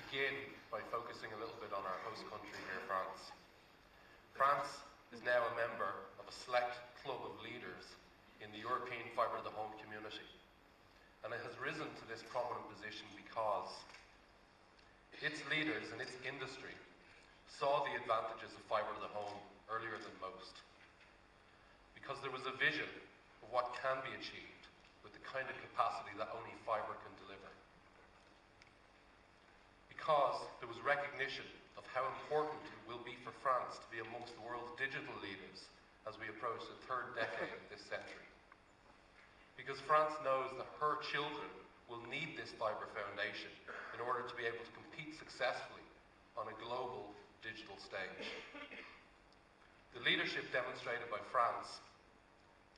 begin by focusing a little bit on our host country here, France. France is now a member of a select club of leaders in the European fibre-to-the-home community. And it has risen to this prominent position because its leaders and its industry saw the advantages of fibre-to-the-home earlier than most. Because there was a vision of what can be achieved with the kind of capacity that only fibre can deliver. Because there was recognition of how important it will be for France to be amongst the world's digital leaders as we approach the third decade of this century. Because France knows that her children will need this fibre foundation in order to be able to compete successfully on a global digital stage. The leadership demonstrated by France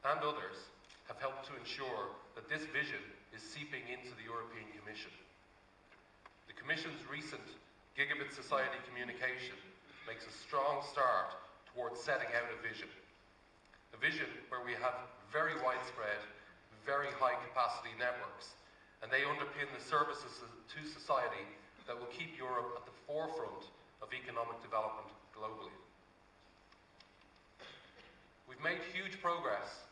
and others have helped to ensure that this vision is seeping into the European Commission. The Commission's recent Gigabit Society communication makes a strong start towards setting out a vision where we have very widespread, very high capacity networks, and they underpin the services to society that will keep Europe at the forefront of economic development globally. We've made huge progress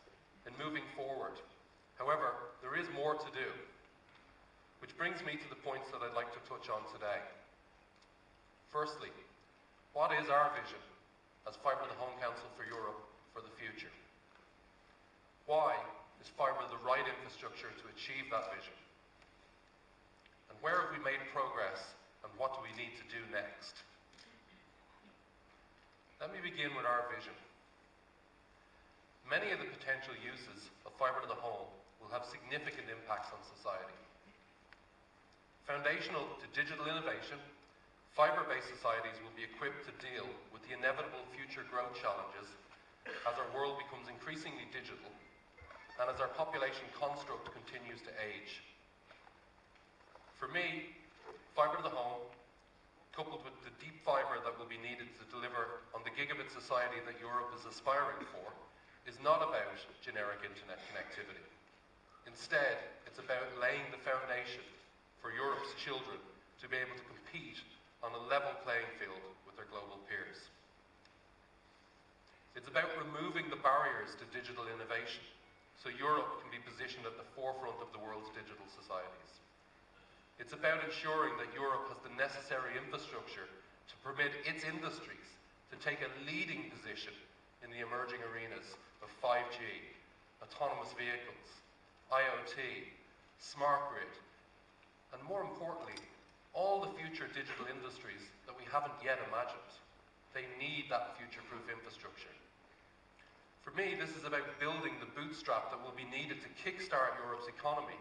in moving forward. However, there is more to do, which brings me to the points that I'd like to touch on today. Firstly, what is our vision as Fibre-to-the-Home Council for Europe for the future? Why is fibre the right infrastructure to achieve that vision? And where have we made progress, and what do we need to do next? Let me begin with our vision. Many of the potential uses of fibre to the home will have significant impacts on society. Foundational to digital innovation, fibre-based societies will be equipped to deal with the inevitable future growth challenges as our world becomes increasingly digital and as our population construct continues to age. For me, fibre to the home, coupled with the deep fibre that will be needed to deliver on the gigabit society that Europe is aspiring for, is not about generic internet connectivity. Instead, it's about laying the foundation for Europe's children to be able to compete on a level playing field with their global peers. It's about removing the barriers to digital innovation so Europe can be positioned at the forefront of the world's digital societies. It's about ensuring that Europe has the necessary infrastructure to permit its industries to take a leading position in the emerging arenas of 5G, autonomous vehicles, IoT, smart grid, and more importantly, all the future digital industries that we haven't yet imagined. They need that future-proof infrastructure. For me, this is about building the bootstrap that will be needed to kickstart Europe's economy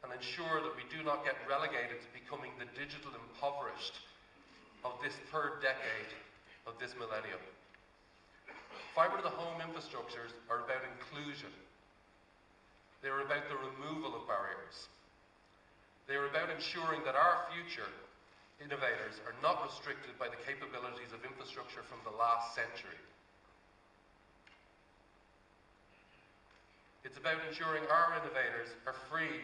and ensure that we do not get relegated to becoming the digital impoverished of this third decade of this millennium. Fibre-to-the-home infrastructures are about inclusion. They are about the removal of barriers. They are about ensuring that our future innovators are not restricted by the capabilities of infrastructure from the last century. It's about ensuring our innovators are free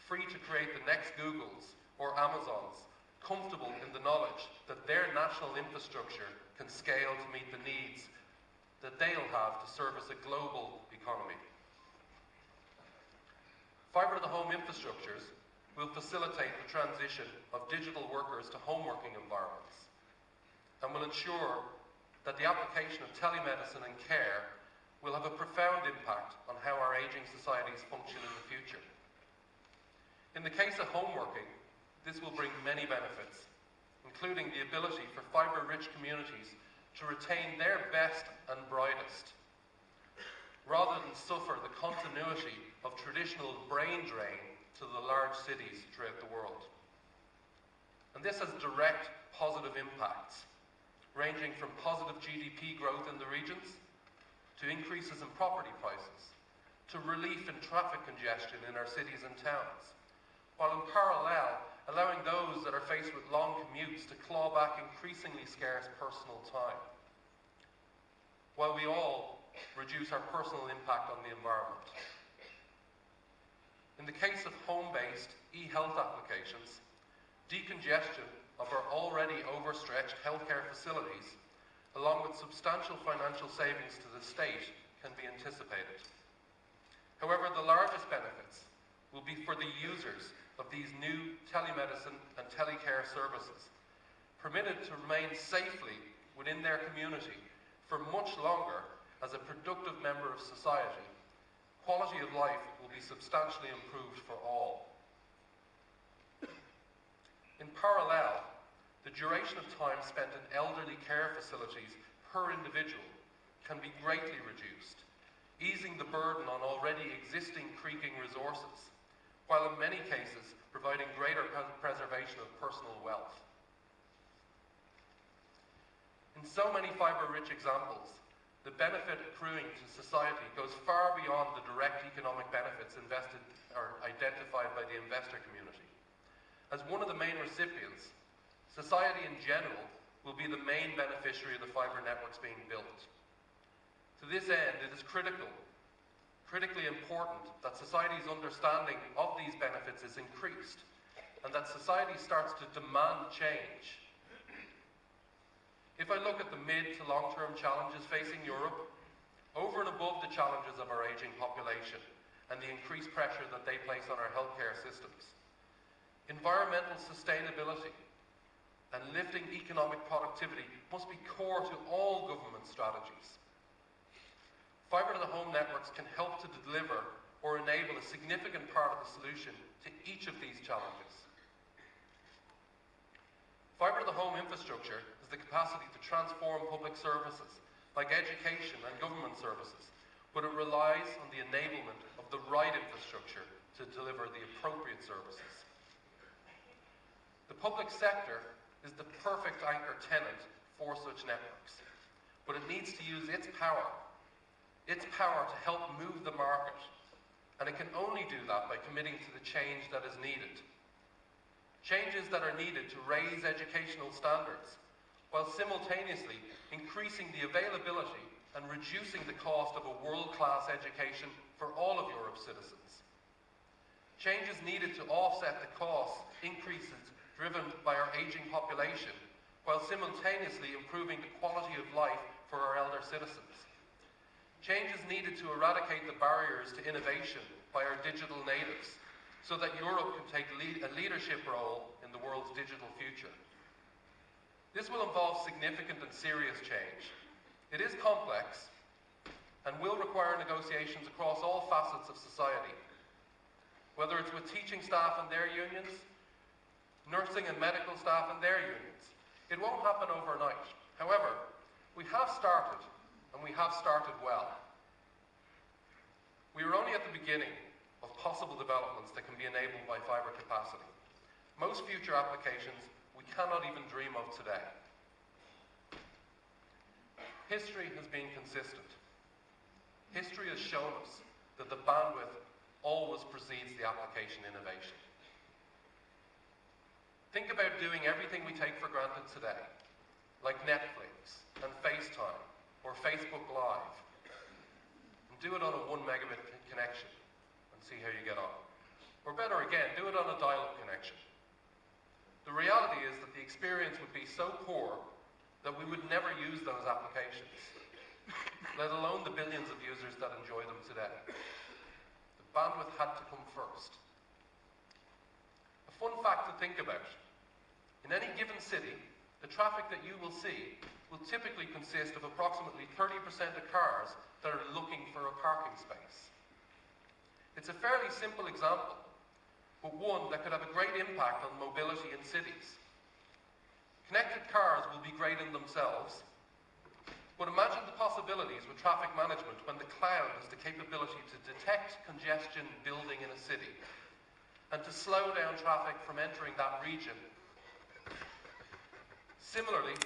to create the next Googles or Amazons, comfortable in the knowledge that their national infrastructure can scale to meet the needs that they'll have to service a global economy. Fibre-to-the-home infrastructures will facilitate the transition of digital workers to home working environments and will ensure that the application of telemedicine and care will have a profound impact on how our aging societies function in the future. In the case of home working, this will bring many benefits, including the ability for fibre-rich communities to retain their best and brightest, rather than suffer the continuity of traditional brain drain to the large cities throughout the world. And this has direct positive impacts, ranging from positive GDP growth in the regions, to increases in property prices, to relief in traffic congestion in our cities and towns, while in parallel allowing those that are faced with long commutes to claw back increasingly scarce personal time, while we all reduce our personal impact on the environment. In the case of home-based e-health applications, decongestion of our already overstretched healthcare facilities, along with substantial financial savings to the state, can be anticipated. However, the largest benefits will be for the users of these new telemedicine and telecare services, permitted to remain safely within their community for much longer as a productive member of society. Quality of life will be substantially improved for all. In parallel, the duration of time spent in elderly care facilities per individual can be greatly reduced, easing the burden on already existing creaking resources, while in many cases providing greater preservation of personal wealth. In so many fibre-rich examples, the benefit accruing to society goes far beyond the direct economic benefits invested or identified by the investor community. As one of the main recipients, society in general will be the main beneficiary of the fibre networks being built. To this end, it is critically important that society's understanding of these benefits is increased and that society starts to demand change. If I look at the mid to long-term challenges facing Europe, over and above the challenges of our ageing population and the increased pressure that they place on our healthcare systems, environmental sustainability and lifting economic productivity must be core to all government strategies. Fibre-to-the-home networks can help to deliver or enable a significant part of the solution to each of these challenges. Fibre-to-the-home infrastructure has the capacity to transform public services like education and government services, but it relies on the enablement of the right infrastructure to deliver the appropriate services. The public sector is the perfect anchor tenant for such networks, but it needs to use its power to help move the market, and it can only do that by committing to the change that is needed. Changes that are needed to raise educational standards, while simultaneously increasing the availability and reducing the cost of a world-class education for all of Europe's citizens. Changes needed to offset the cost increases driven by our ageing population, while simultaneously improving the quality of life for our elder citizens. Changes needed to eradicate the barriers to innovation by our digital natives, so that Europe can take a leadership role in the world's digital future. This will involve significant and serious change. It is complex and will require negotiations across all facets of society, whether it's with teaching staff and their unions, nursing and medical staff and their unions. It won't happen overnight. However, we have started, and we have started well. We are only at the beginning of possible developments that can be enabled by fibre capacity. Most future applications we cannot even dream of today. History has been consistent. History has shown us that the bandwidth always precedes the application innovation. Think about doing everything we take for granted today, like Netflix and FaceTime or Facebook Live, and do it on a 1 megabit connection and see how you get on. Or better again, do it on a dial-up connection. The reality is that the experience would be so poor that we would never use those applications, let alone the billions of users that enjoy them today. The bandwidth had to come first. A fun fact to think about: in any given city, the traffic that you will see will typically consist of approximately 30% of cars that are looking for a parking space. It's a fairly simple example, but one that could have a great impact on mobility in cities. Connected cars will be great in themselves, but imagine the possibilities with traffic management when the cloud has the capability to detect congestion building in a city and to slow down traffic from entering that region. Similarly,